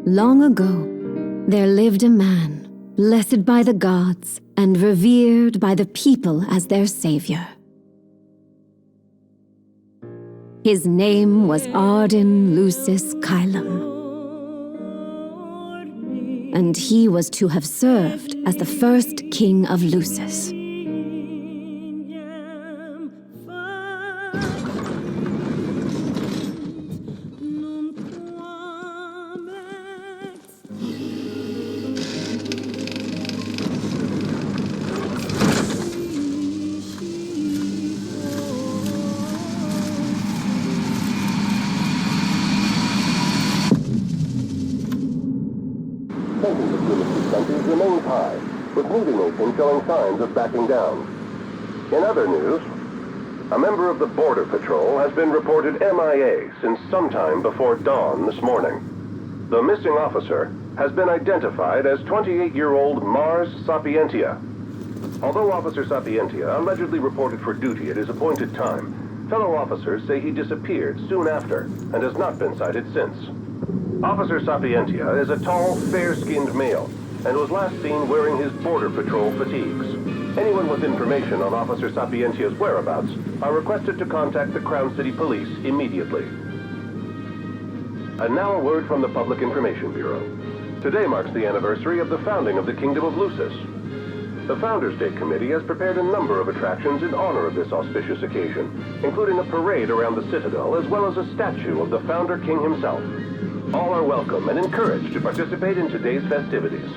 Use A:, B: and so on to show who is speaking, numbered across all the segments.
A: Long ago, there lived a man, blessed by the gods and revered by the people as their savior. His name was Ardyn Lucis Kylum, and he was to have served as the first king of Lucis.
B: Tensions between the two countries remains high, with neither nation showing signs of backing down. In other news, a member of the Border Patrol has been reported MIA since sometime before dawn this morning. The missing officer has been identified as 28-year-old Mars Sapientia. Although Officer Sapientia allegedly reported for duty at his appointed time, fellow officers say he disappeared soon after and has not been sighted since. Officer Sapientia is a tall, fair-skinned male and was last seen wearing his Border Patrol fatigues. Anyone with information on Officer Sapientia's whereabouts are requested to contact the Crown City Police immediately. And now a word from the Public Information Bureau. Today marks the anniversary of the founding of the Kingdom of Lucis. The Founders Day Committee has prepared a number of attractions in honor of this auspicious occasion, including a parade around the Citadel as well as a statue of the Founder King himself. All are welcome and encouraged to participate in today's festivities.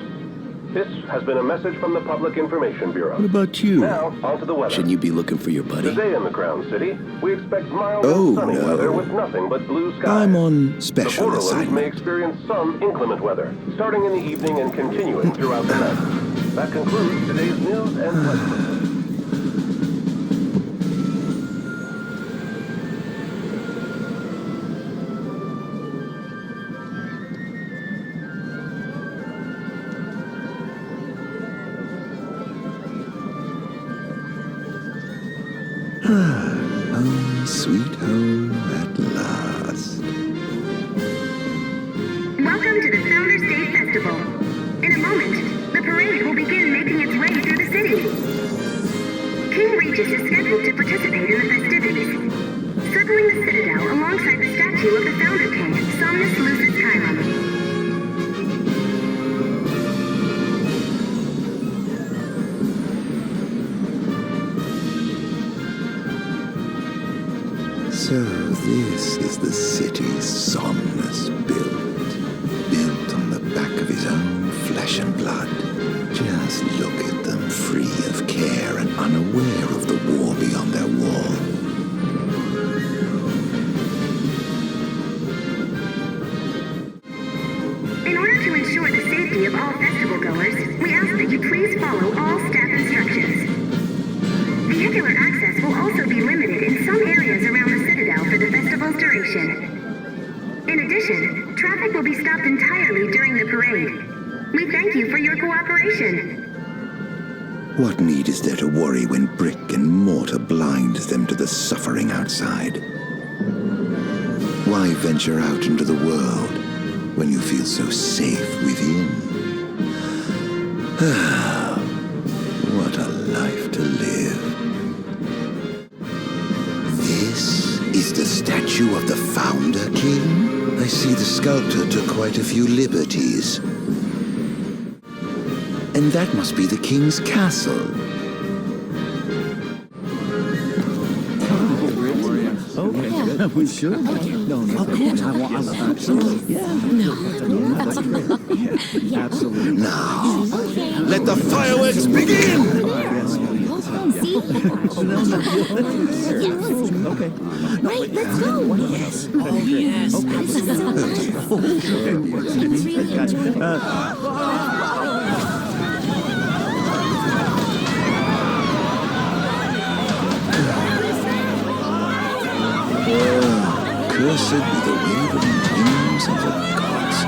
B: This has been a message from the Public Information Bureau.
C: What about you?
B: Now, on to the weather.
C: Shouldn't you be looking for your buddy?
B: Today in the Crown City, we expect mild and sunny weather with nothing but blue skies.
C: I'm on special
B: the Borderlands
C: assignment.
B: may experience some inclement weather, starting in the evening and continuing throughout the night. That concludes today's news and weather.
C: Home, sweet home at last.
D: Welcome to the Founders Day Festival. In a moment, the parade will begin making its way through the city. King Regis is scheduled to participate in the festivities, circling the Citadel alongside the statue of the Founder King, Somnus Lucis Kylum.
C: So this is the city Somnus built on the back of his own flesh and blood. Just look at them, free of care and unaware of the war beyond their wall.
D: In order to ensure the safety of all festival goers, we ask that you please follow all staff instructions. Vehicular access will also be limited in some areas around the Citadel for the festival's duration. In addition, traffic will be stopped entirely during the parade. We thank you for your cooperation.
C: What need is there to worry when brick and mortar blinds them to the suffering outside? Why venture out into the world when you feel so safe within? What a life to live. This is the statue of the Founder King? I see the sculptor took quite a few liberties. And that must be the king's castle.
E: Okay. We should. No, of course. I want absolutely. Yeah. No. Absolutely.
C: Now, let the fireworks begin!
E: Okay.
A: Right, let's go.
E: Yes. Oh, yes. Okay.
A: This is so much fun. Kids really enjoy it.
C: Cursed be the wavering wings of the gods.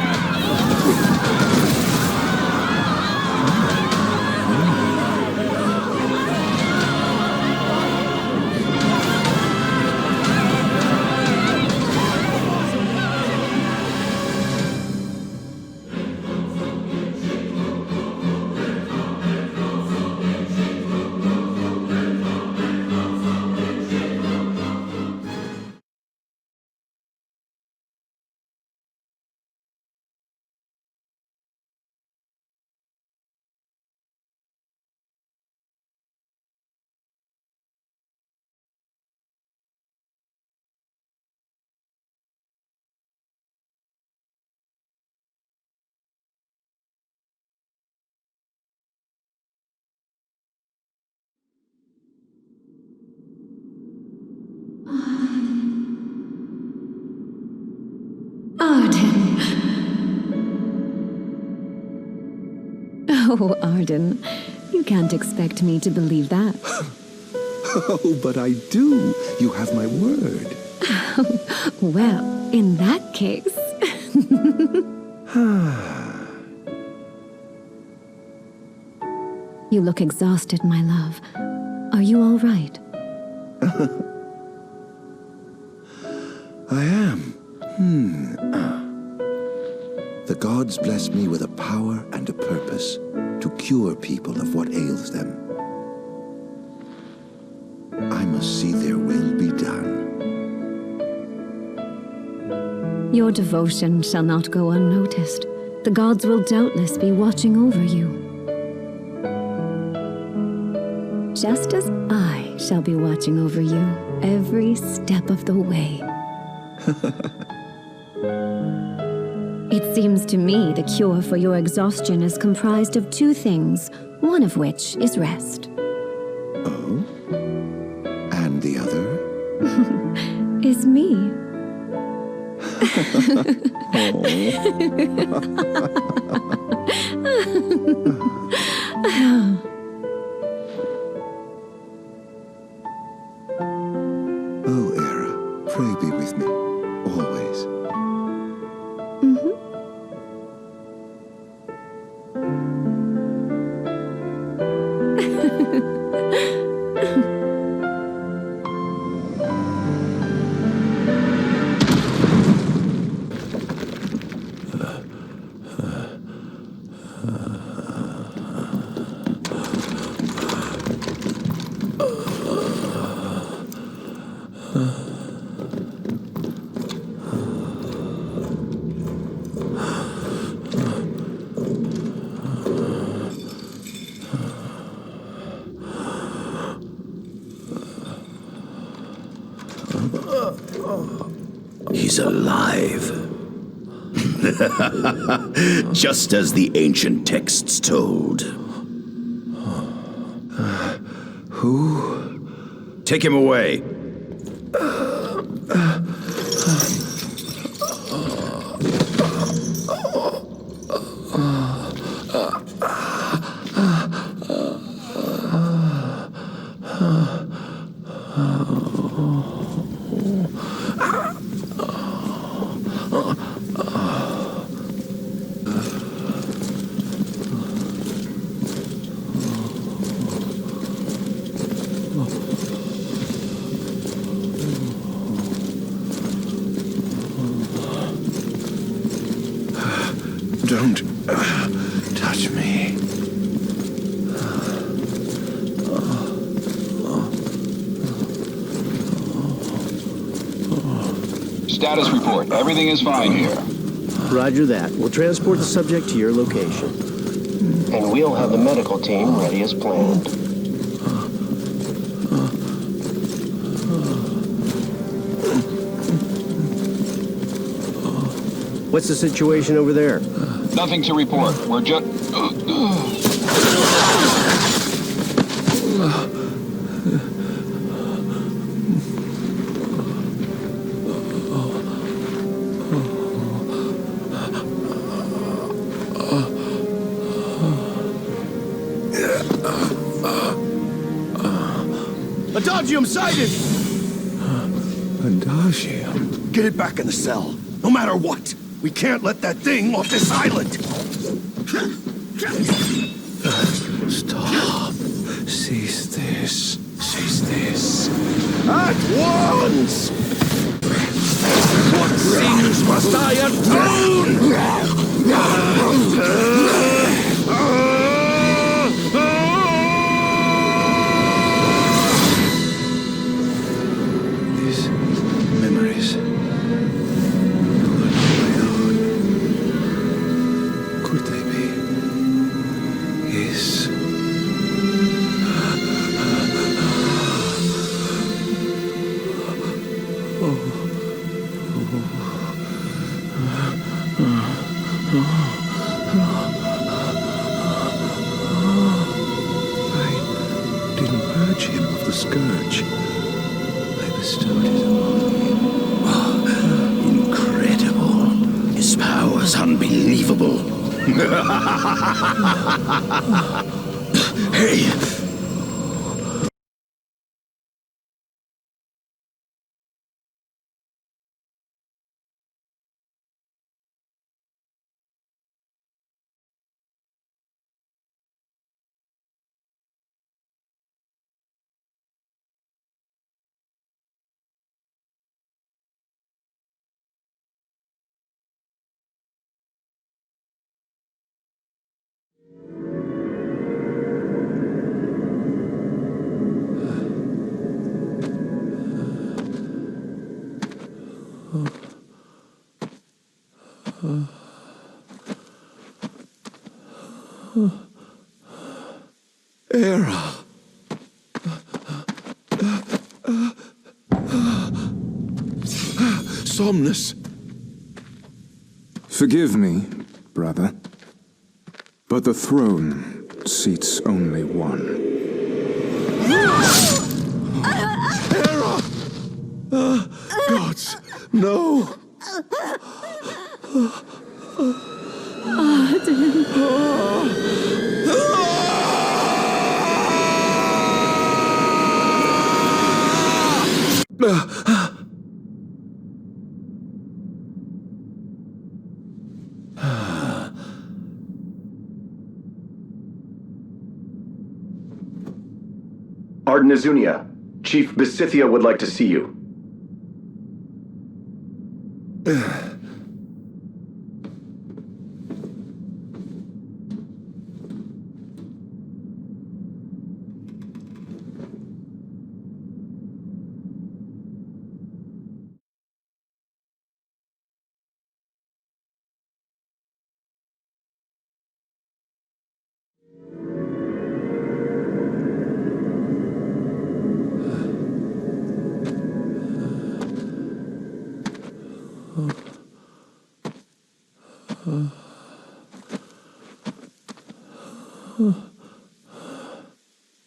A: Oh, Ardyn, you can't expect me to believe that.
C: Oh, but I do. You have my word.
A: Well, in that case... You look exhausted, my love. Are you all right?
C: I am. The gods bless me with a power and a purpose to cure people of what ails them. I must see their will be done.
A: Your devotion shall not go unnoticed. The gods will doubtless be watching over you. Just as I shall be watching over you every step of the way. It seems to me the cure for your exhaustion is comprised of two things, one of which is rest.
C: Oh? And the other?
A: Is me.
C: Oh, Era, pray be with me, always.
F: He's alive. Just as the ancient texts told.
C: Who?
F: Take him away.
C: Don't touch me.
G: Status report. Everything is fine here.
H: Roger that. We'll transport the subject to your location.
I: And we'll have the medical team ready as planned.
H: What's the situation over there?
G: Nothing to report. We're just...
F: Adagium sighted!
C: Adagium?
F: Get it back in the cell. No matter what. We can't let that thing off this island.
C: Stop. Cease this. Cease this.
F: At once! What sins must I atone?
C: These memories. Could they be his? I didn't purge him of the scourge. I bestowed it upon him.
F: Incredible. His power's unbelievable. Hey! Era. Somnus.
C: Forgive me, brother, but the throne seats only one.
F: Era! Gods, no!
B: Ardyn Azunia, Chief Besithia would like to see you.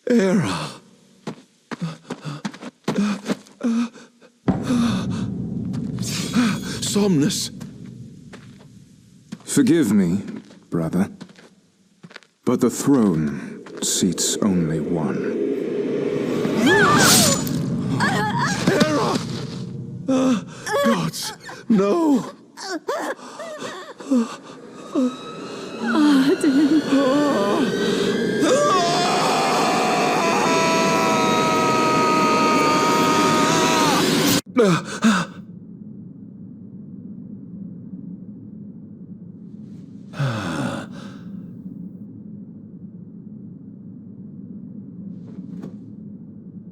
F: Era. Somnus.
C: Forgive me, brother, but the throne seats only one.
F: Era! Gods, no!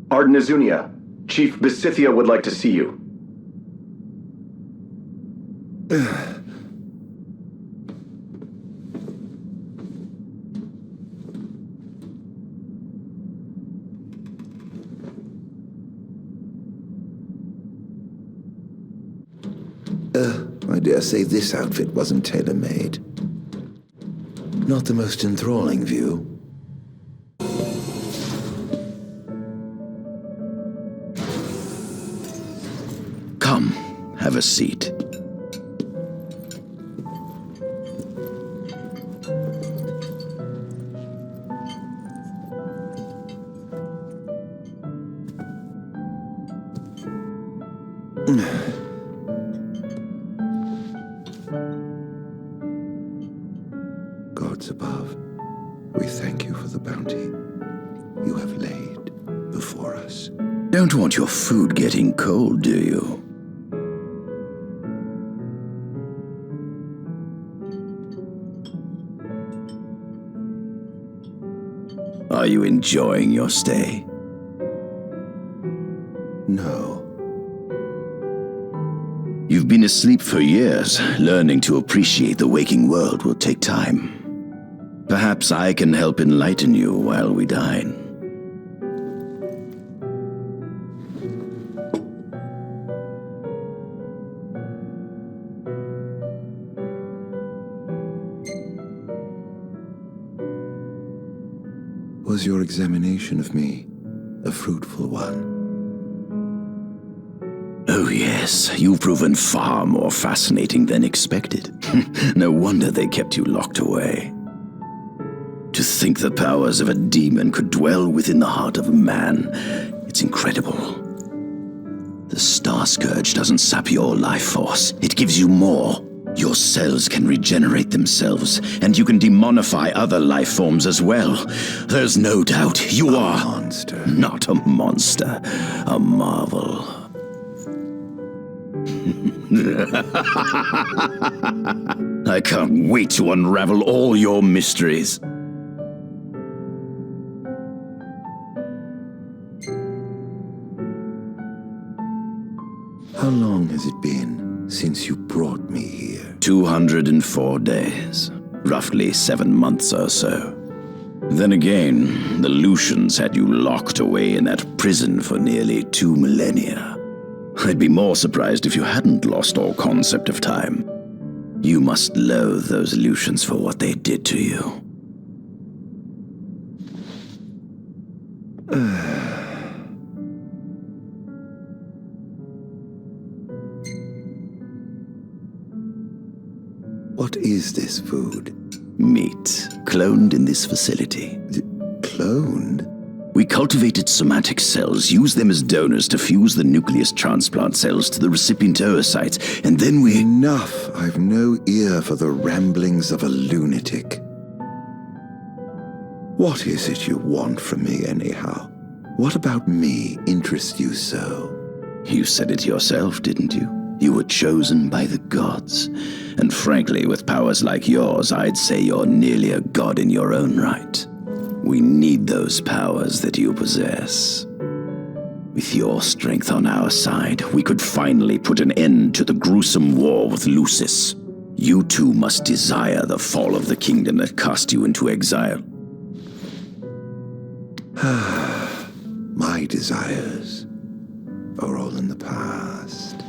B: Ardyn Azunia, Chief Besithia would like to see you.
C: I dare say this outfit wasn't tailor-made. Not the most enthralling view.
F: Come, have a seat.
C: Gods above, we thank you for the bounty you have laid before us.
F: Don't want your food getting cold, do you? Are you enjoying your stay?
C: No.
F: You've been asleep for years. Learning to appreciate the waking world will take time. Perhaps I can help enlighten you while we dine.
C: Was your examination of me a fruitful one?
F: Oh yes, you've proven far more fascinating than expected. No wonder they kept you locked away. To think the powers of a demon could dwell within the heart of a man, it's incredible. The Star Scourge doesn't sap your life force, it gives you more. Your cells can regenerate themselves, and you can demonify other life forms as well. There's no doubt you are
C: A monster.
F: not a monster, a marvel. I can't wait to unravel all your mysteries.
C: How long has it been since you brought me here?
F: 204 days, roughly 7 months or so. Then again, the Lucians had you locked away in that prison for nearly 2 millennia. I'd be more surprised if you hadn't lost all concept of time. You must loathe those Lucians for what they did to you.
C: What is this food?
F: Meat, cloned in this facility.
C: Cloned?
F: We cultivated somatic cells, used them as donors to fuse the nucleus transplant cells to the recipient oocytes, and then we...
C: Enough! I've no ear for the ramblings of a lunatic. What is it you want from me, anyhow? What about me interests you so?
F: You said it yourself, didn't you? You were chosen by the gods. And frankly, with powers like yours, I'd say you're nearly a god in your own right. We need those powers that you possess. With your strength on our side, we could finally put an end to the gruesome war with Lucis. You too must desire the fall of the kingdom that cast you into exile.
C: My desires are all in the past.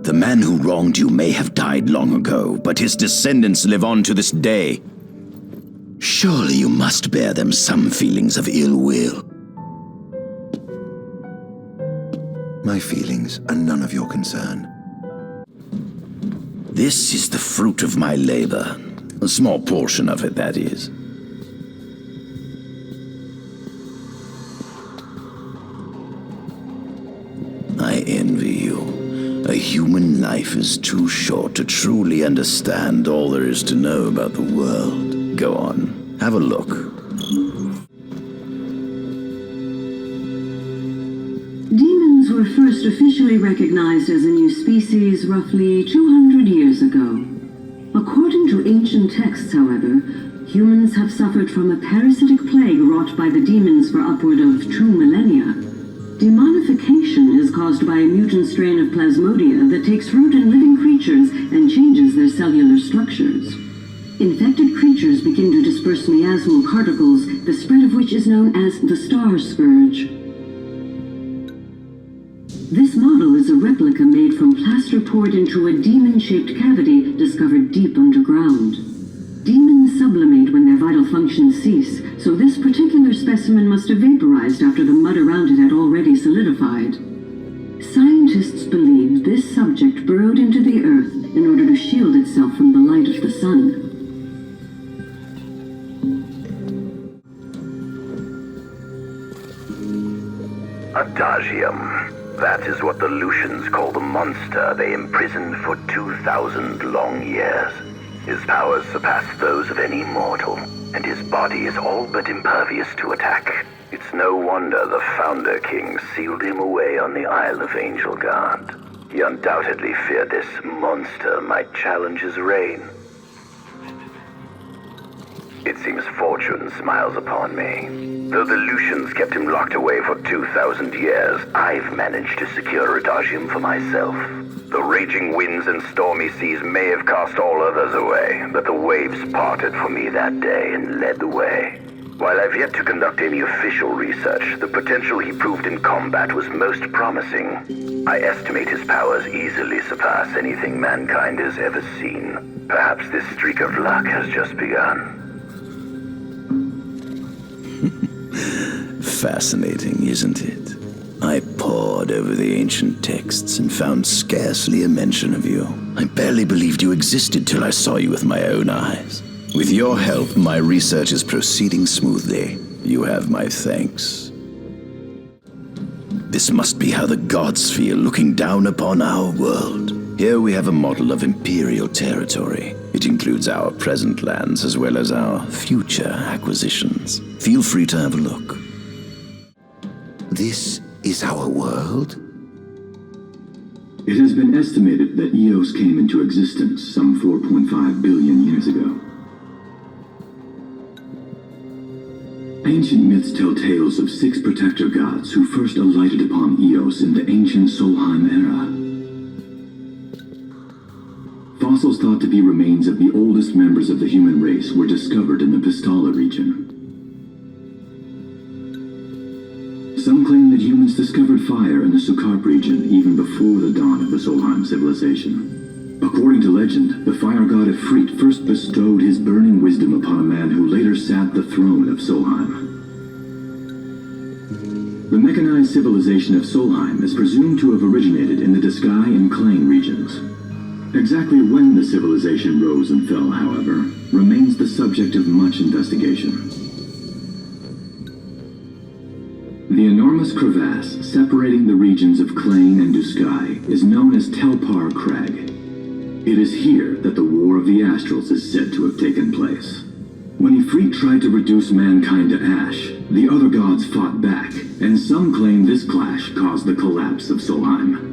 F: The man who wronged you may have died long ago, but his descendants live on to this day. Surely you must bear them some feelings of ill will.
C: My feelings are none of your concern.
F: This is the fruit of my labor. A small portion of it, that is. I envy you. A human life is too short to truly understand all there is to know about the world. Go on, have a look.
J: Demons were first officially recognized as a new species roughly 200 years ago. According to ancient texts, however, humans have suffered from a parasitic plague wrought by the demons for upward of 2 millennia. Demonification is caused by a mutant strain of plasmodia that takes root in living creatures and changes their cellular structures. Infected creatures begin to disperse miasmal particles, the spread of which is known as the Star Scourge. This model is a replica made from plaster poured into a demon-shaped cavity discovered deep underground. Demons sublimate when their vital functions cease, so this particular specimen must have vaporized after the mud around it had already solidified. Scientists believe this subject burrowed into the earth in order to shield itself from the light of the sun.
B: Adagium. That is what the Lucians call the monster they imprisoned for 2,000 long years. His powers surpass those of any mortal, and his body is all but impervious to attack. It's no wonder the Founder King sealed him away on the Isle of Angel Guard. He undoubtedly feared this monster might challenge his reign. It seems fortune smiles upon me. Though the Lucians kept him locked away for 2,000 years, I've managed to secure Adagium for myself. The raging winds and stormy seas may have cast all others away, but the waves parted for me that day and led the way. While I've yet to conduct any official research, the potential he proved in combat was most promising. I estimate his powers easily surpass anything mankind has ever seen. Perhaps this streak of luck has just begun.
F: Fascinating, isn't it? I pored over the ancient texts and found scarcely a mention of you. I barely believed you existed till I saw you with my own eyes. With your help, my research is proceeding smoothly. You have my thanks. This must be how the gods feel looking down upon our world. Here we have a model of imperial territory. It includes our present lands as well as our future acquisitions. Feel free to have a look.
C: This is our world?
K: It has been estimated that Eos came into existence some 4.5 billion years ago. Ancient myths tell tales of 6 protector gods who first alighted upon Eos in the ancient Solheim era. Fossils thought to be remains of the oldest members of the human race were discovered in the Vistala region. Some claim that humans discovered fire in the Sukarp region even before the dawn of the Solheim civilization. According to legend, the fire god Ifrit first bestowed his burning wisdom upon a man who later sat the throne of Solheim. The mechanized civilization of Solheim is presumed to have originated in the Disgai and Klain regions. Exactly when the civilization rose and fell, however, remains the subject of much investigation. The enormous crevasse separating the regions of Klain and Disgai is known as Telpar Crag. It is here that the War of the Astrals is said to have taken place. When Ifrit tried to reduce mankind to ash, the other gods fought back, and some claim this clash caused the collapse of Solheim.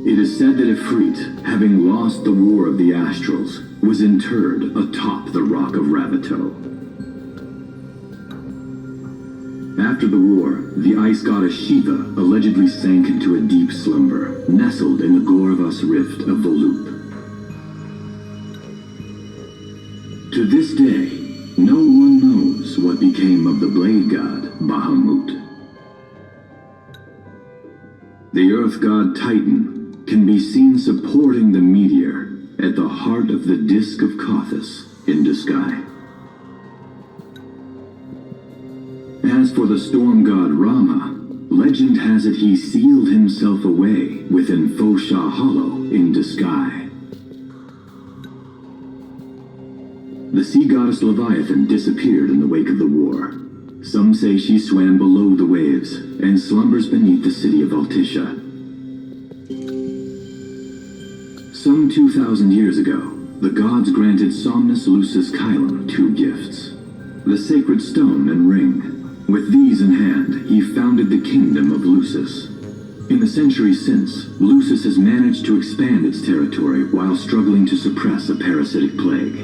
K: It is said that Ifrit, having lost the War of the Astrals, was interred atop the Rock of Ravito. After the war, the ice goddess Shiva allegedly sank into a deep slumber, nestled in the Goravas Rift of Volute. To this day, no one knows what became of the blade god Bahamut. The earth god Titan can be seen supporting the meteor at the heart of the disk of Kothis in Disgai. As for the storm god Rama, legend has it he sealed himself away within Fosha Hollow in Disgai. The sea goddess Leviathan disappeared in the wake of the war. Some say she swam below the waves and slumbers beneath the city of Altisha. Some 2,000 years ago, the gods granted Somnus Lucis Caelum 2 gifts: the sacred stone and ring. With these in hand, he founded the kingdom of Lucis. In the centuries since, Lucis has managed to expand its territory while struggling to suppress a parasitic plague.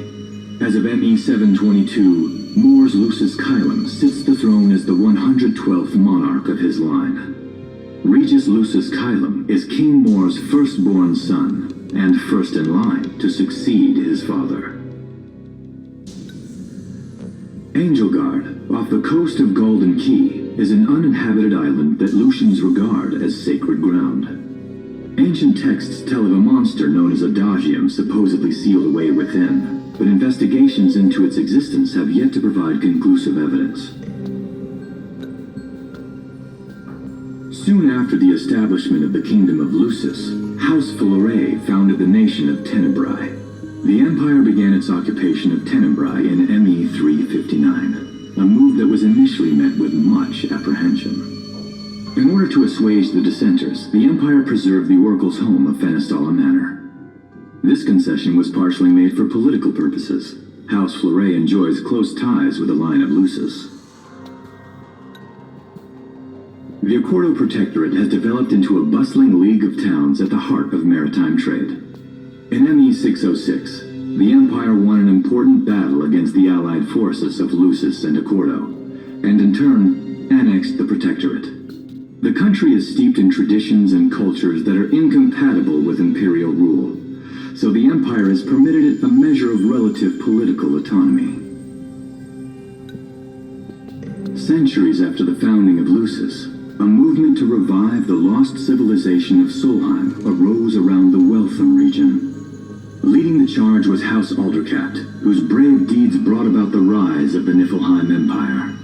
K: As of ME 722, Mor's Lucis Caelum sits the throne as the 112th monarch of his line. Regis Lucis Caelum is King Mor's firstborn son, and first in line to succeed his father. Angelgard, off the coast of Golden Key, is an uninhabited island that Lucians regard as sacred ground. Ancient texts tell of a monster known as Adagium supposedly sealed away within, but investigations into its existence have yet to provide conclusive evidence. Soon after the establishment of the Kingdom of Lucis, House Filare founded the nation of Tenebrae. The Empire began its occupation of Tenebrae in ME 359, a move that was initially met with much apprehension. In order to assuage the dissenters, the Empire preserved the Oracle's home of Fenestala Manor. This concession was partially made for political purposes. House Filare enjoys close ties with the line of Lucis. The Accordo Protectorate has developed into a bustling league of towns at the heart of maritime trade. In ME 606, the Empire won an important battle against the allied forces of Lucis and Accordo, and in turn, annexed the Protectorate. The country is steeped in traditions and cultures that are incompatible with imperial rule, so the Empire has permitted it a measure of relative political autonomy. Centuries after the founding of Lucis, a movement to revive the lost civilization of Solheim arose around the Weltham region. Leading the charge was House Aldercat, whose brave deeds brought about the rise of the Niflheim Empire.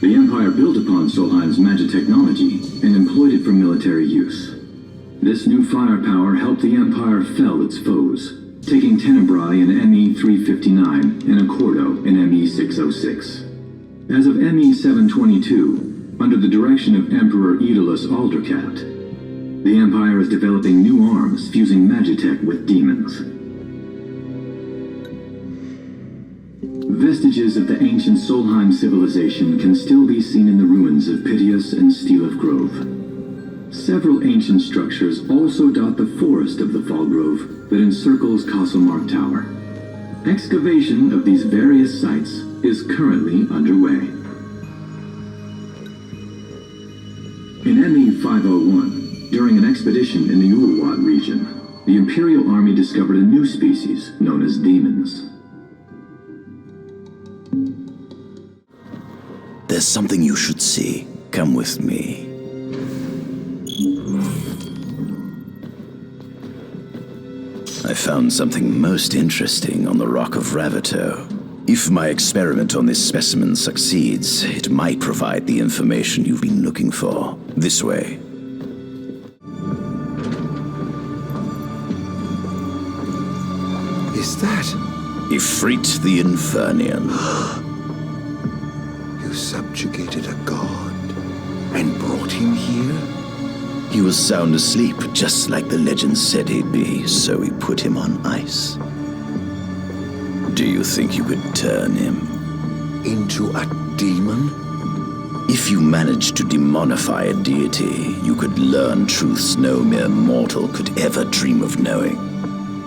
K: The Empire built upon Solheim's magic technology and employed it for military use. This new firepower helped the Empire fell its foes, taking Tenebrae in ME-359 and Accordo in ME-606. As of ME-722, under the direction of Emperor Aedalus Aldercat, the Empire is developing new arms fusing magitech with demons. Vestiges of the ancient Solheim civilization can still be seen in the ruins of Piteous and Steeleth Grove. Several ancient structures also dot the forest of the Fall Grove that encircles Castlemark Tower. Excavation of these various sites is currently underway. In ME-501, during an expedition in the Ulwat region, the Imperial Army discovered a new species known as demons.
F: There's something you should see. Come with me. I found something most interesting on the Rock of Ravito. If my experiment on this specimen succeeds, it might provide the information you've been looking for. This way.
C: Is that?
F: Ifrit the Infernian.
C: You subjugated a god and brought him here?
F: He was sound asleep, just like the legend said he'd be, so we put him on ice. Do you think you could turn him
C: into a demon?
F: If you managed to demonify a deity, you could learn truths no mere mortal could ever dream of knowing.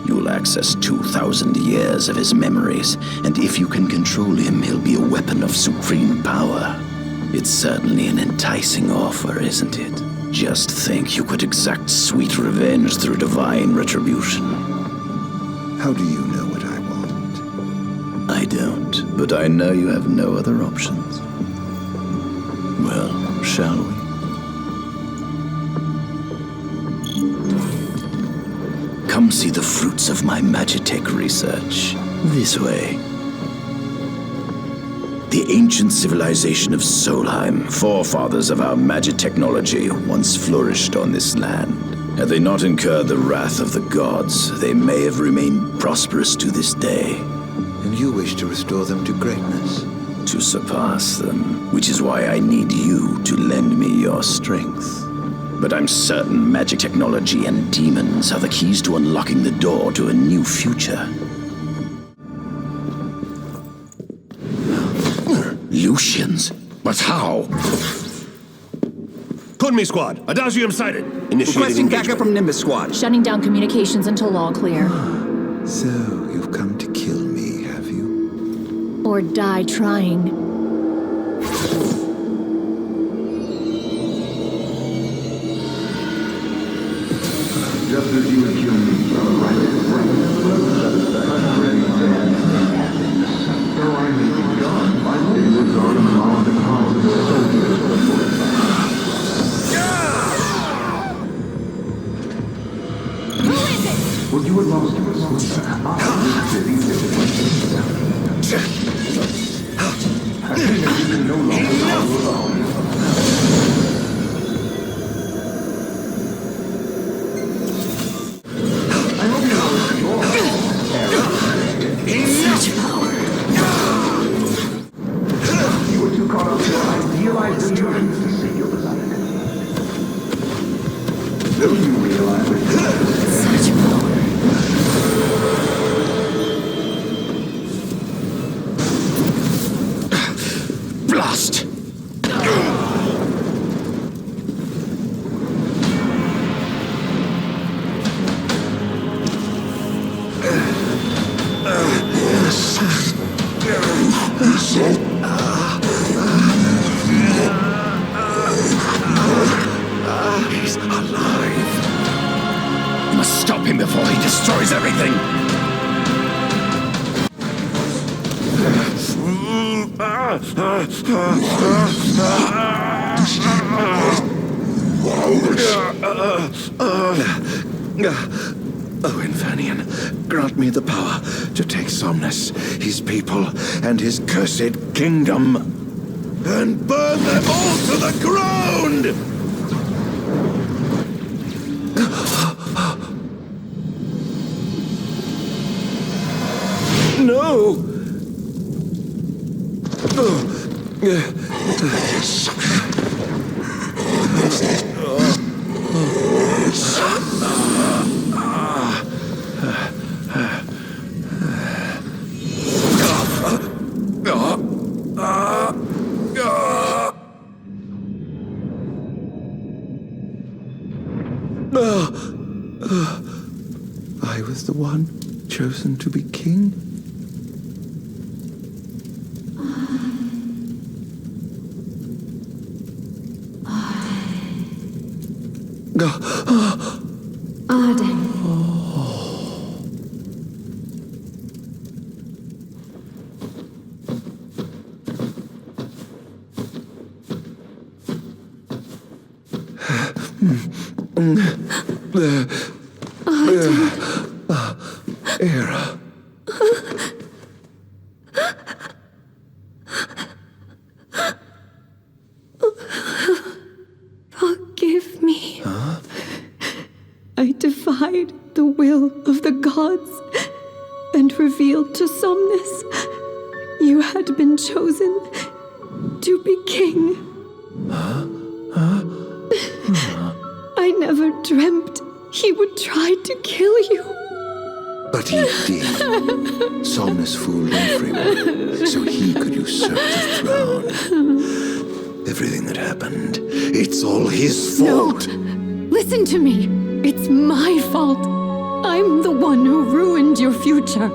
F: You'll access 2,000 years of his memories, and if you can control him, he'll be a weapon of supreme power. It's certainly an enticing offer, isn't it? Just think you could exact sweet revenge through divine retribution.
C: How do you know what I want?
F: I don't, but I know you have no other options. Well, shall we? Come see the fruits of my magitech research. This way. The ancient civilization of Solheim, forefathers of our magic technology, once flourished on this land. Had they not incurred the wrath of the gods, they may have remained prosperous to this day.
C: And you wish to restore them to greatness?
F: To surpass them, which is why I need you to lend me your strength. But I'm certain magic technology and demons are the keys to unlocking the door to a new future. Lucians? But how?
L: Kunmi Squad, Adagium sighted.
M: Requesting backup from Nimbus Squad.
N: Shutting down communications until all clear.
C: So, you've come to kill me, have you?
N: Or die trying.
K: Just as you would kill me, though I may be gone, my fingers are among the cause of the soldiers of the
N: Who is it?
K: Well, you were lost to us. I was busy I think that you can no longer follow alone.
N: Such power.
K: You were too caught up in your idealized illusions to see your beloved. Don't you realize that
N: such power.
F: Blast!
C: He's alive.
F: You must stop him before he destroys everything.
C: Oh, Infernian, grant me the power to take Somnus, his people, and his cursed kingdom. and burn them all to the ground! No! I was the one chosen to be king?
A: Ardyn.
C: Era.
A: Forgive me. I defied the will of the gods and revealed to Somnus you had been chosen to be king. I never dreamt he would try to kill you.
C: But he did. Somnus fooled everyone so he could usurp the throne. Everything that happened, it's all his fault.
A: No. Listen to me. It's my fault. I'm the one who ruined your future.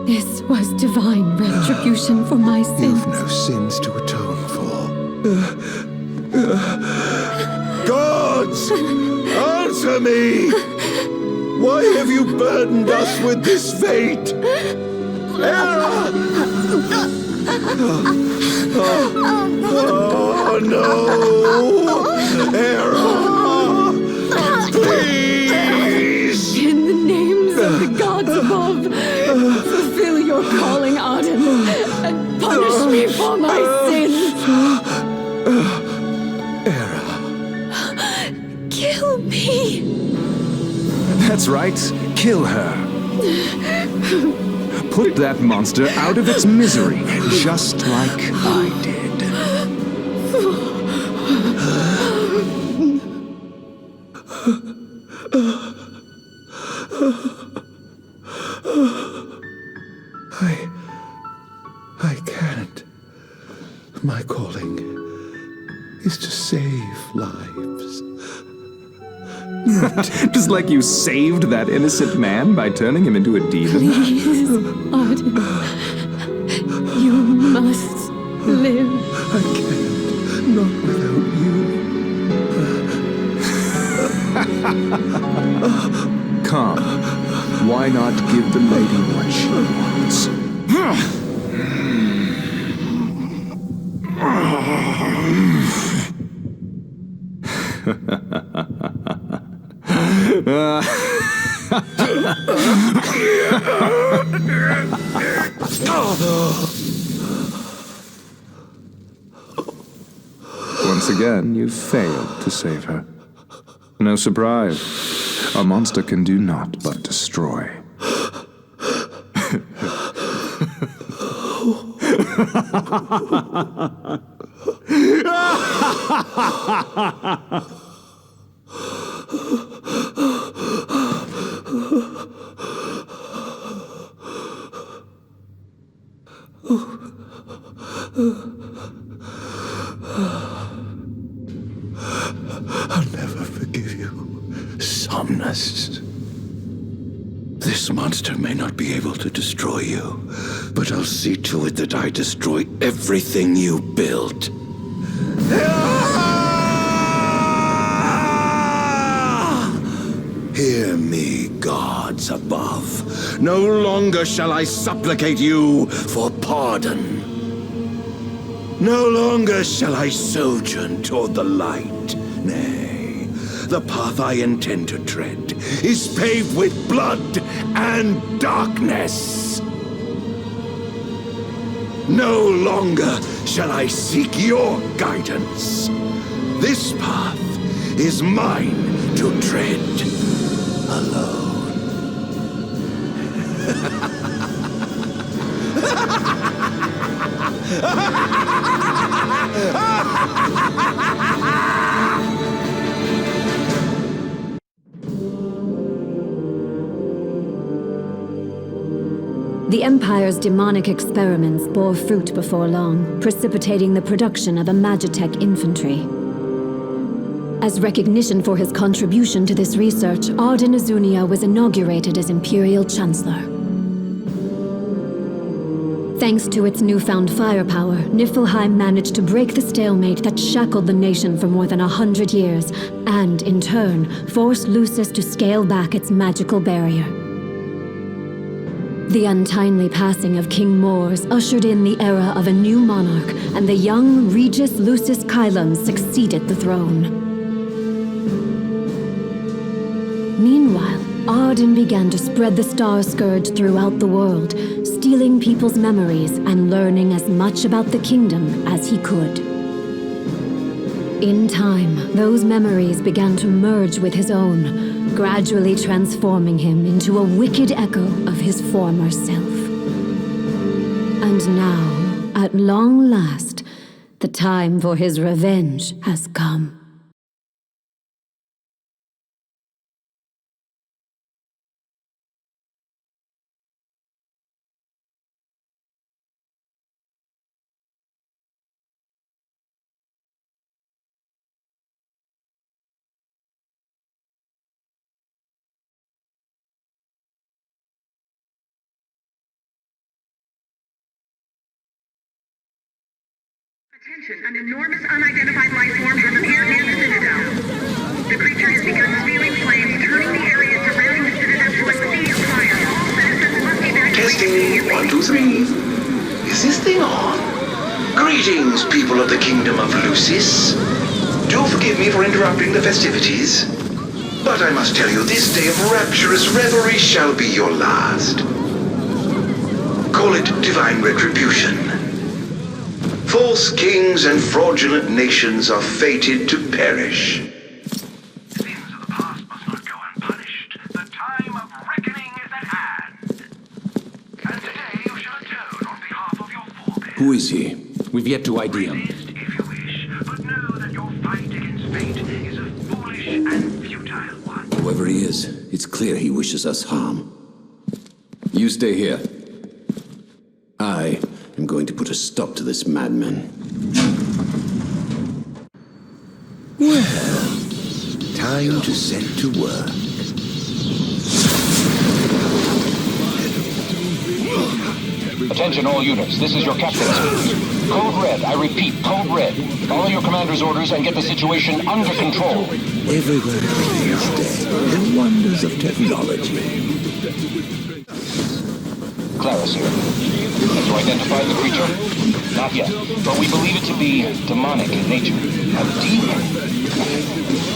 A: This was divine retribution for my sins.
C: You've no sins to atone for. Gods! Answer me! Why have you burdened us with this fate? Era! Oh no! Era! Please!
A: In the names of the gods above, fulfill your calling, Ardyn, and punish me for my sins.
C: Era.
A: Kill me.
O: That's right. Kill her. Put that monster out of its misery, just like I did.
C: I can't. My calling is to save lives.
O: Just like you saved that innocent man by turning him into a demon.
A: Please, Ardyn. You must live.
C: I can't. Not without you.
O: Come. Why not give the lady what she wants? Once again, you've failed to save her. No surprise. A monster can do naught but destroy.
C: I'll never forgive you, Somnus. This monster may not be able to destroy you, but I'll see to it that I destroy everything you built. Hear me, gods above. No longer shall I supplicate you for pardon. No longer shall I sojourn toward the light. Nay, the path I intend to tread is paved with blood and darkness. No longer shall I seek your guidance. This path is mine to tread alone.
A: The Empire's demonic experiments bore fruit before long, precipitating the production of a Magitech infantry. As recognition for his contribution to this research, Ardyn Azunia was inaugurated as Imperial Chancellor. Thanks to its newfound firepower, Niflheim managed to break the stalemate that shackled the nation for more than 100 years, and, in turn, forced Lucis to scale back its magical barrier. The untimely passing of King Mors ushered in the era of a new monarch, and the young Regis Lucis Kylum succeeded the throne. Meanwhile, Ardyn began to spread the Star Scourge throughout the world, stealing people's memories and learning as much about the kingdom as he could. In time, those memories began to merge with his own, gradually transforming him into a wicked echo of his former self. And now, at long last, the time for his revenge has come.
D: Attention, an enormous unidentified life form has appeared near the Citadel. The creature has begun spewing flames, turning the area surrounding the Citadel to a sea of fire. All citizens must evacuate
C: Testing,
D: immediately.
C: 1, 2, 3. Is this thing on? Greetings, people of the Kingdom of Lucis. Do forgive me for interrupting the festivities, but I must tell you, this day of rapturous revelry shall be your last. Call it divine retribution. False kings and fraudulent nations are fated to perish.
B: Sins of the past must not go unpunished. The time of reckoning is at hand. And today you shall atone on behalf of your forebears.
P: Who is he? We've yet to ID him.
B: Resist if you wish, but know that your fight against fate is a foolish and futile one.
P: Whoever he is, it's clear he wishes us harm. You stay here. I'm going to put a stop to this madman.
C: Well, time to set to work.
G: Attention all units, this is your captain speaking. Code Red, I repeat, Code Red. Follow your commander's orders and get the situation under control.
C: Everywhere these days, the wonders of technology.
G: Claris here. Have you identified the creature? Not yet, but we believe it to be demonic in nature. A demon.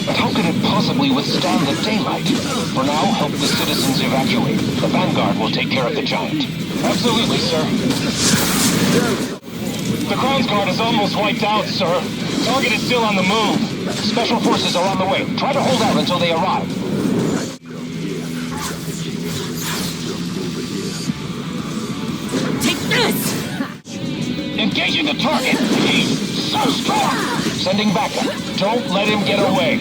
G: But how could it possibly withstand the daylight? For now, help the citizens evacuate. The Vanguard will take care of the giant. Absolutely, sir. The Crown's Guard is almost wiped out, sir. Target is still on the move. Special forces are on the way. Try to hold out until they arrive.
N: Take this!
G: Engaging the target. He's so strong. Sending backup. Don't let him get away.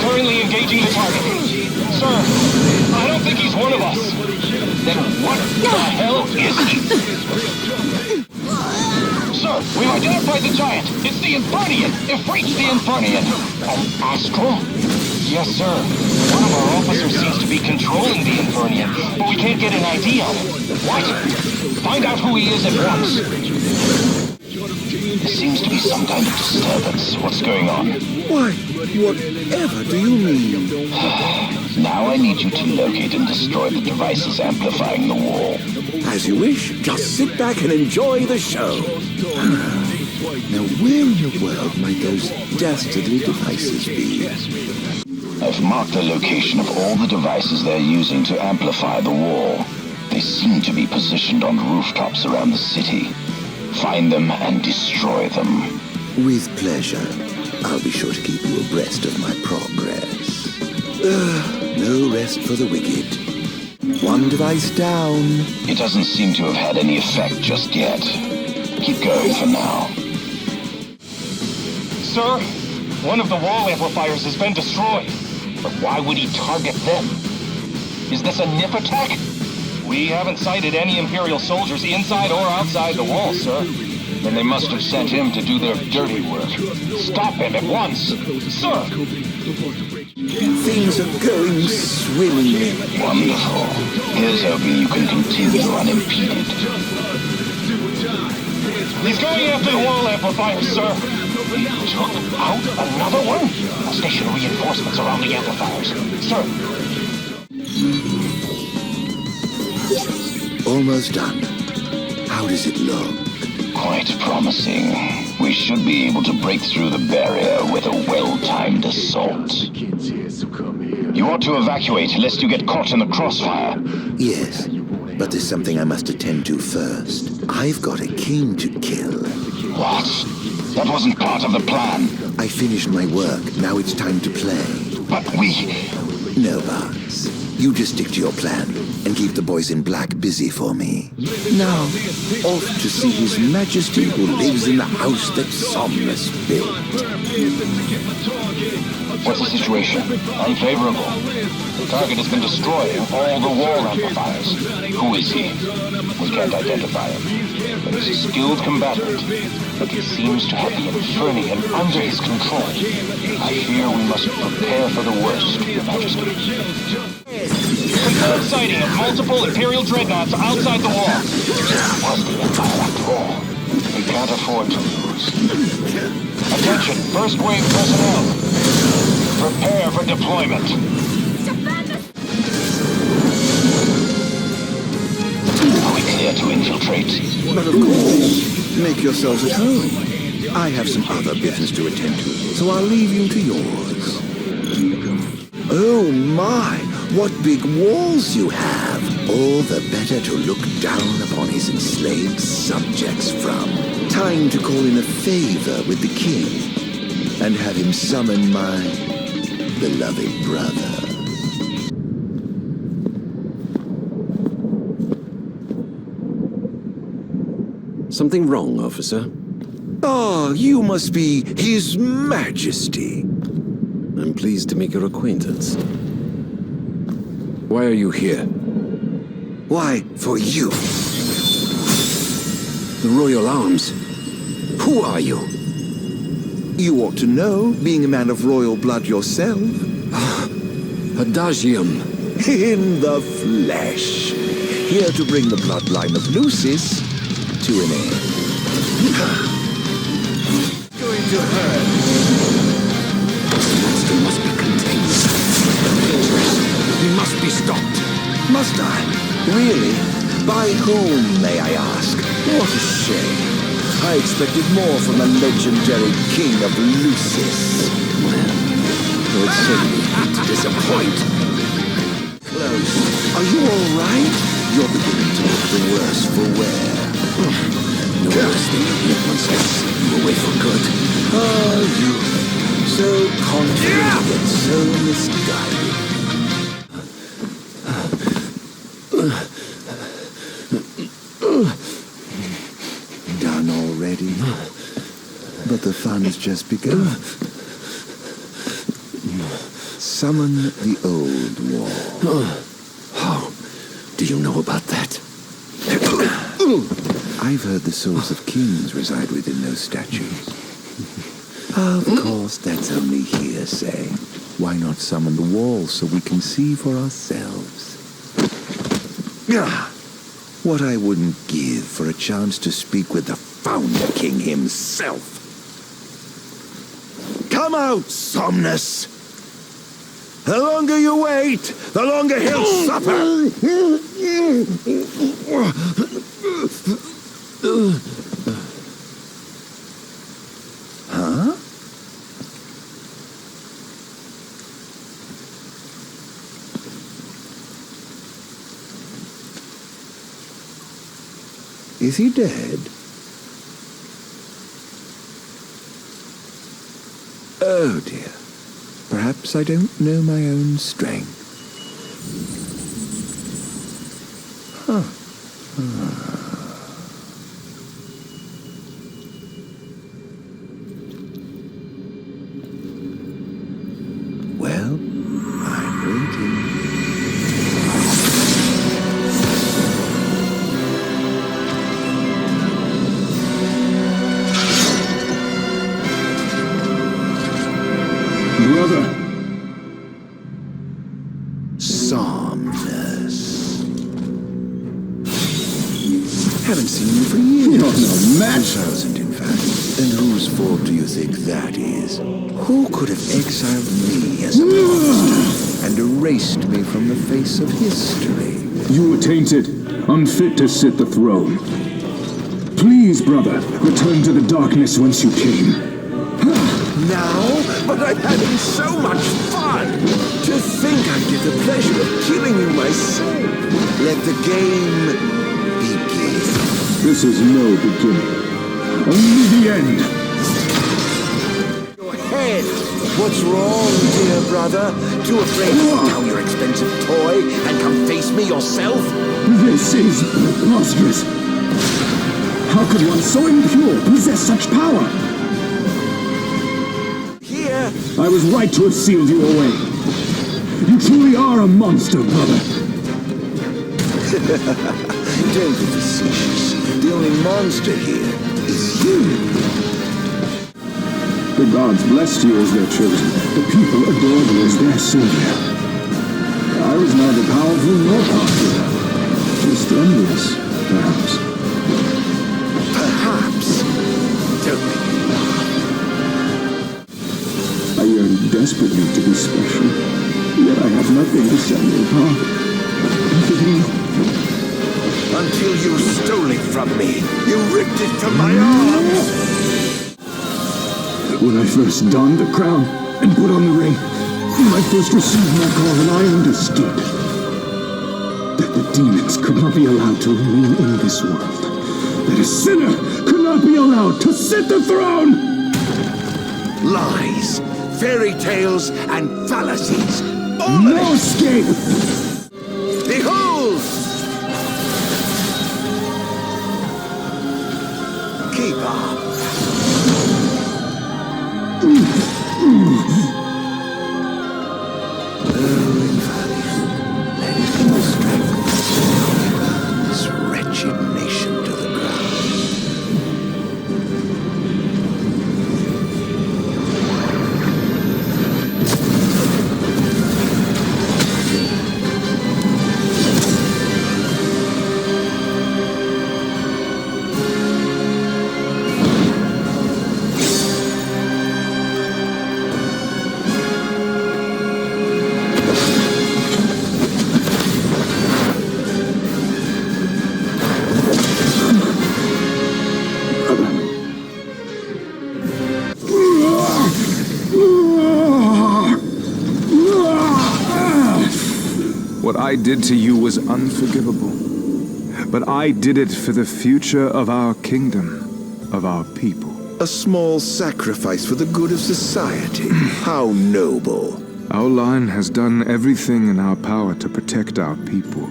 G: Currently engaging the target. Sir, I don't think he's one of us. Then what the hell is he? Sir, we've identified the giant. It's the Infernian. Ifrit the Infernian. An astral? Yes, sir. One of our officers seems to be controlling the Infernian, but we can't get an ID on him. What? Find out who he is at once. There seems to be some kind of disturbance. What's going on?
C: Why, whatever do you mean?
G: Now I need you to locate and destroy the devices amplifying the wall.
C: As you wish. Just sit back and enjoy the show. Now, where in the world might those dastardly devices be?
G: I've marked the location of all the devices they're using to amplify the wall. They seem to be positioned on rooftops around the city. Find them and destroy them.
C: With pleasure. I'll be sure to keep you abreast of my progress. No rest for the wicked. One device down.
G: It doesn't seem to have had any effect just yet. Keep going for now. Sir, one of the wall amplifiers has been destroyed. But why would he target them? Is this a nip attack? We haven't sighted any Imperial soldiers inside or outside the wall, sir. Then they must have sent him to do their dirty work. Stop him at once! Sir!
C: Things are going swimmingly.
G: Wonderful. Here's hoping you can continue unimpeded. He's going after the wall amplifiers, sir! He took out another one? I'll station reinforcements around the amplifiers. Sir!
C: Almost done. How does it look?
G: Quite promising. We should be able to break through the barrier with a well-timed assault. You ought to evacuate lest you get caught in the crossfire.
C: Yes, but there's something I must attend to first. I've got a king to kill.
G: What? That wasn't part of the plan.
C: I finished my work. Now it's time to play.
G: But we...
C: No, Buzz. You just stick to your plan and keep the boys in black busy for me. Now, off to see His Majesty who lives in the house that Somnus built.
G: What's the situation? Unfavorable. The target has been destroying all the wall amplifiers. Who is he? We can't identify him. But he's a skilled combatant. But he seems to have the Infernian under his control. I fear we must prepare for the worst, Your Majesty. Confirmed sighting of multiple Imperial dreadnoughts outside the wall. It was the Empire after all. We can't afford to lose. Attention, first wave personnel. Prepare for deployment. Are we clear to infiltrate?
C: But of course. Make yourselves at home. I have some other business to attend to, so I'll leave you to yours. Oh my! What big walls you have! All the better to look down upon his enslaved subjects from. Time to call in a favor with the king, and have him summon my beloved brother.
P: Something wrong, officer?
C: Oh, you must be His Majesty.
P: I'm pleased to make your acquaintance. Why are you here?
C: Why, for you.
P: The Royal Arms. Who are you?
C: You ought to know, being a man of royal blood yourself.
P: Adagium.
C: In the flesh. Here to bring the bloodline of Lucis to an end. Going to hurt.
P: This monster must be contained. He must be stopped.
C: Must I? Really? By whom, may I ask? What a shame. I expected more from the legendary king of Lucis.
P: Well, I would certainly hate to disappoint.
C: Close. Are you all right? You're beginning to look the worse for wear.
P: The worst thing once I see you away for good.
C: Oh, you. So confident yet so misguided. Done already? But the fun's just begun. Summon the old wall.
P: How do you know about that?
C: I've heard the souls of kings reside within those statues. Of course, that's only hearsay. Why not summon the wall so we can see for ourselves? What I wouldn't give for a chance to speak with the Founder King himself. Come out, Somnus! The longer you wait, the longer he'll suffer! Huh? Is he dead? Oh dear. Perhaps I don't know my own strength. Huh. Well, I'm waiting.
K: Brother!
C: Somnus. Haven't seen you for years.
K: You're no match.
C: 2,000, in fact. And whose fault do you think that is? Who could have exiled me as a monster and erased me from the face of history?
K: You were tainted, unfit to sit the throne. Please, brother, return to the darkness whence you came.
C: Now? But I'm having so much fun! To think I get the pleasure of killing you myself! Let the game begin.
K: This is no beginning. Only the end.
C: Your head! What's wrong, dear brother? Too afraid to put down your expensive toy and come face me yourself?
K: This is preposterous. How could one so impure possess such power? I was right to have sealed you away. You truly are a monster, brother.
C: Don't be facetious. The only monster here is you.
K: The gods blessed you as their chosen. The people adored you as their savior. I was neither powerful nor popular. Just envious, perhaps.
C: Perhaps. Don't make me laugh.
K: I yearn desperately to be special, yet I have nothing to set me apart.
C: Until you stole it from me. You ripped it from my arms.
K: When I first donned the crown and put on the ring, when I first received my call, and I understood that the demons could not be allowed to remain in this world. That a sinner could not be allowed to sit the throne!
C: Lies, fairy tales, and fallacies. All
K: no escape!
C: Behold! Keep up. This wretched nation to the ground.
O: What I did to you was unforgivable. But I did it for the future of our kingdom, of our people.
C: A small sacrifice for the good of society. How noble.
O: Our line has done everything in our power to protect our people,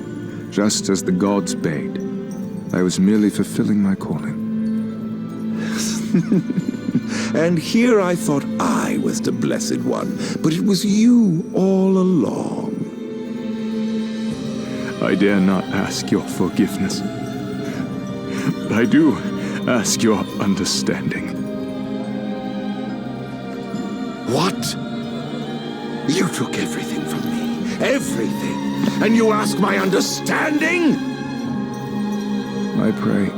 O: just as the gods bade. I was merely fulfilling my calling.
C: And here I thought I was the blessed one, but it was you all along.
O: I dare not ask your forgiveness, but I do ask your understanding.
C: What? You took everything from me. Everything. And you ask my understanding?
O: I pray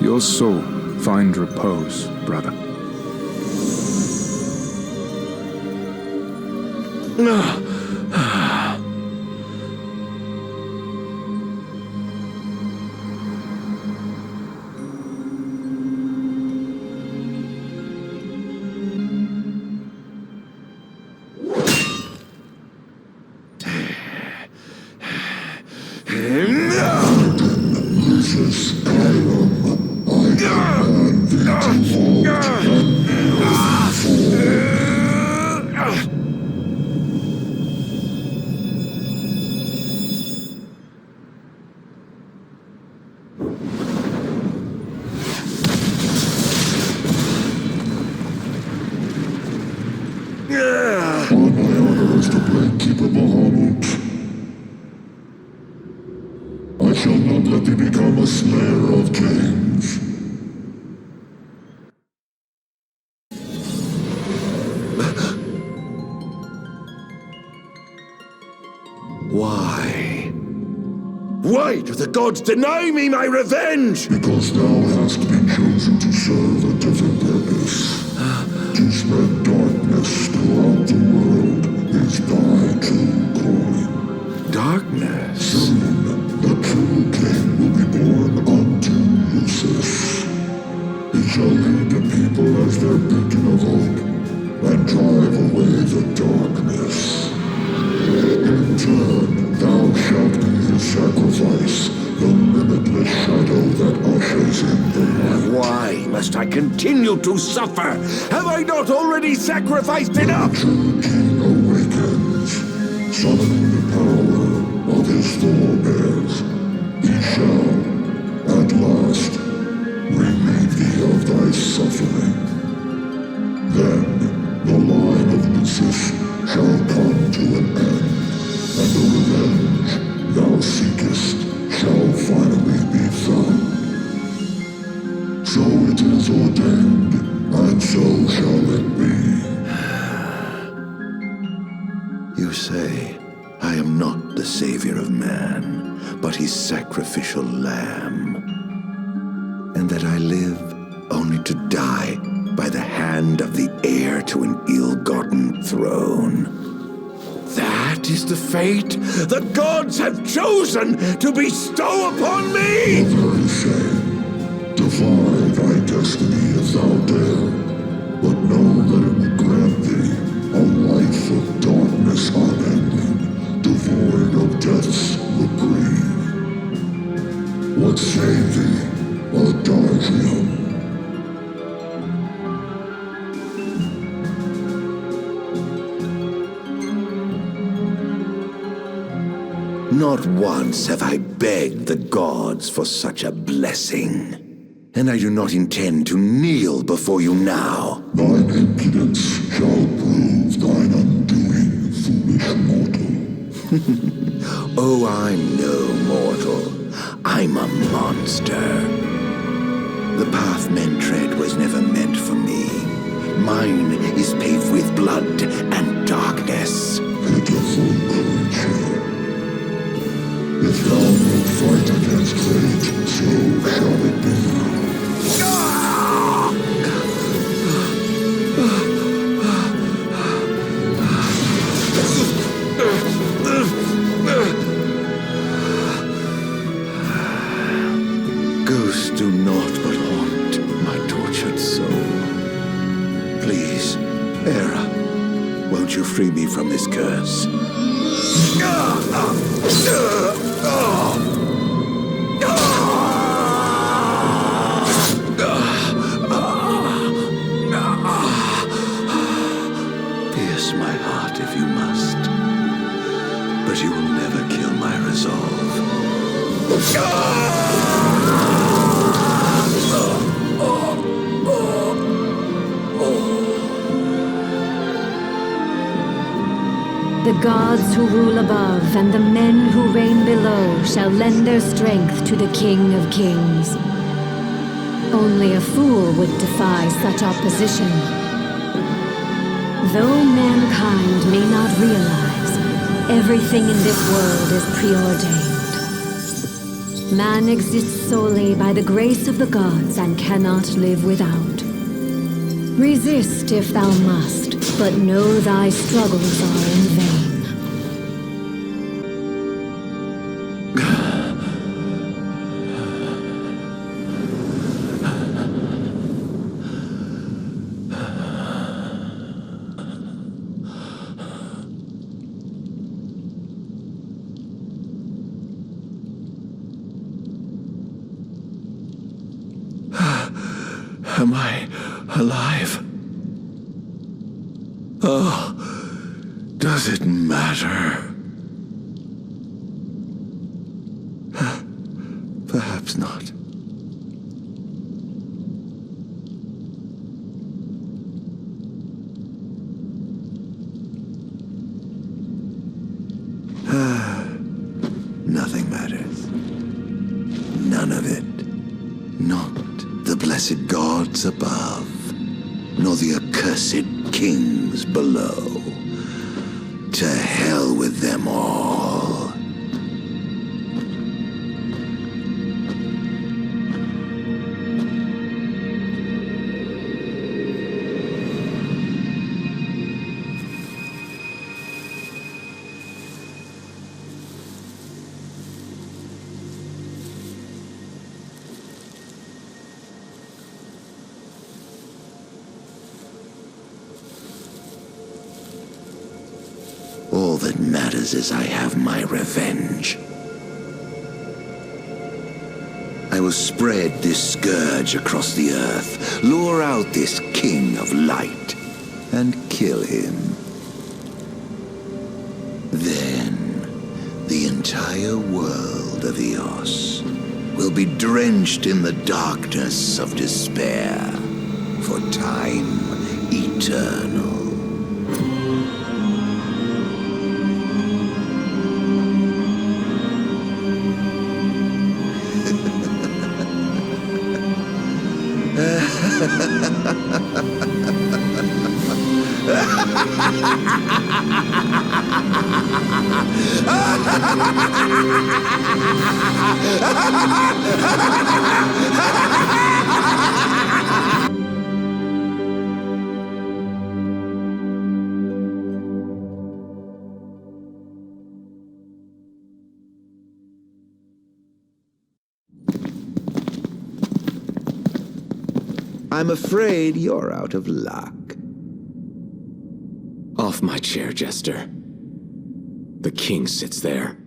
O: your soul find repose, brother.
C: Mrs. Why do the gods deny me my revenge?
Q: Because thou hast been chosen to serve a different purpose. To spread darkness throughout the world is thy true calling.
C: Darkness?
Q: Soon, the true king will be born unto Lucis. He shall lead the people as their beacon of hope, and drive away the darkness. In turn, thou shalt be his sacrifice, the limitless shadow that ushers in the light.
C: Why must I continue to suffer? Have I not already sacrificed enough?
Q: The true king awakens, summoning the power of his forebears. He shall, at last, relieve thee of thy suffering. Then the line of Lucis shall come to an end, and the revenge thou seekest shall finally be found. So it is ordained, and so shall it be.
C: You say I am not the savior of man, but his sacrificial lamb, and that I live only to die by the hand of the heir to an ill-gotten throne. That is the fate the gods have chosen to bestow upon me!
Q: The very same. Defy thy destiny if thou dare, but know that it will grant thee a life of darkness unending, devoid of death's reprieve. What say thee, Adagium?
C: Not once have I begged the gods for such a blessing. And I do not intend to kneel before you now.
Q: Thine impudence shall prove thine undoing, foolish mortal.
C: Oh, I'm no mortal. I'm a monster. The path men tread was never meant for me. Mine is paved with blood and darkness.
Q: Pitiful creature. If thou wilt fight against fate, so shall it be.
C: Ghosts do naught but haunt my tortured soul. Please, Hera, won't you free me from this curse? Pierce my heart if you must, but you will never kill my resolve.
R: The gods who rule above and the men who reign below shall lend their strength to the King of Kings. Only a fool would defy such opposition. Though mankind may not realize, everything in this world is preordained. Man exists solely by the grace of the gods and cannot live without. Resist if thou must, but know thy struggles are in vain.
C: Am I alive? Oh, does it matter? Perhaps not. Nothing matters. None of it. Not the blessed gods above, nor the accursed kings below. To hell with them all. others as I have my revenge. I will spread this scourge across the earth, lure out this king of light, and kill him. Then, the entire world of Eos will be drenched in the darkness of despair for time eternal. I'm afraid you're out of luck.
P: Off my chair, Jester. The king sits there.